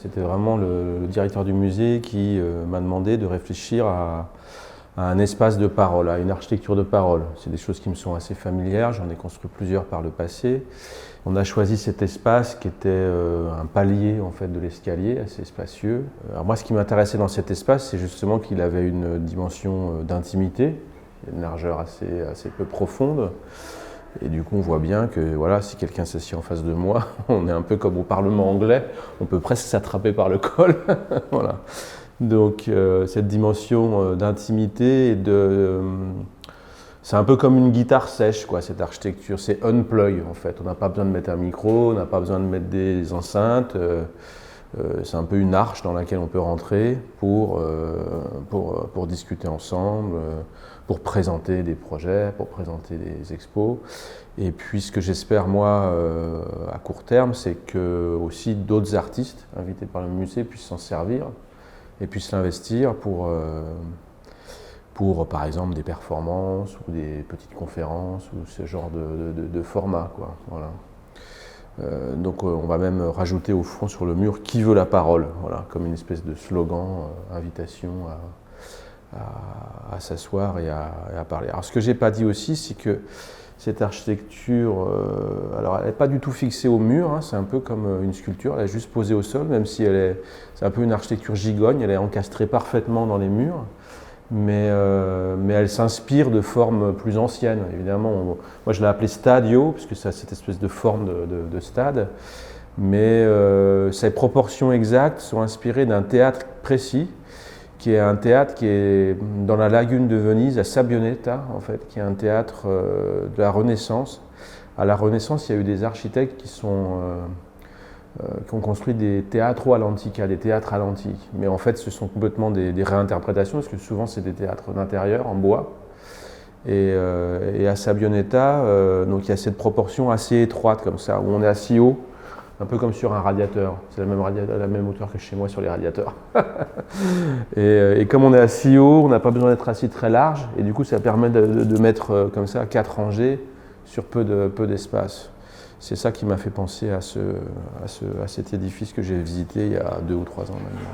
C'était vraiment le directeur du musée qui m'a demandé de réfléchir à un espace de parole, à une architecture de parole. C'est des choses qui me sont assez familières, j'en ai construit plusieurs par le passé. On a choisi cet espace qui était un palier en fait, de l'escalier, assez spacieux. Alors moi, ce qui m'intéressait dans cet espace, c'est justement qu'il avait une dimension d'intimité, une largeur assez peu profonde. Et du coup, on voit bien que voilà, si quelqu'un s'assied en face de moi, on est un peu comme au Parlement anglais, on peut presque s'attraper par le col. Voilà. Donc, cette dimension d'intimité et de. C'est un peu comme une guitare sèche, quoi, cette architecture. C'est unplug, en fait. On n'a pas besoin de mettre un micro, on n'a pas besoin de mettre des enceintes. C'est un peu une arche dans laquelle on peut rentrer pour discuter ensemble, pour présenter des projets, pour présenter des expos. Et puis ce que j'espère moi à court terme, c'est que aussi d'autres artistes invités par le musée puissent s'en servir et puissent l'investir pour par exemple des performances ou des petites conférences ou ce genre de format, quoi. Voilà. Donc on va même rajouter au fond sur le mur qui veut la parole, voilà, comme une espèce de slogan, invitation à s'asseoir et à parler. Alors ce que j'ai pas dit aussi, c'est que cette architecture, alors elle n'est pas du tout fixée au mur, hein, c'est un peu comme une sculpture, elle est juste posée au sol, même si c'est un peu une architecture gigogne, elle est encastrée parfaitement dans les murs. Mais elle s'inspire de formes plus anciennes. Évidemment, moi je l'ai appelé stadio, puisque ça a cette espèce de forme de stade, mais ses proportions exactes sont inspirées d'un théâtre précis, qui est un théâtre qui est dans la lagune de Venise, à Sabbioneta, en fait, qui est un théâtre de la Renaissance. À la Renaissance, il y a eu des architectes qui ont construit des teatro all'antica, des théâtres à l'antique. Mais en fait, ce sont complètement des réinterprétations, parce que souvent, c'est des théâtres d'intérieur, en bois. Et à Sabbioneta, donc il y a cette proportion assez étroite, comme ça, où on est assis haut, un peu comme sur un radiateur. C'est la même hauteur que chez moi sur les radiateurs. Et comme on est assis haut, on n'a pas besoin d'être assis très large, et du coup, ça permet de mettre comme ça 4 rangées sur peu d'espace. C'est ça qui m'a fait penser à cet édifice que j'ai visité il y a 2 ou 3 ans maintenant.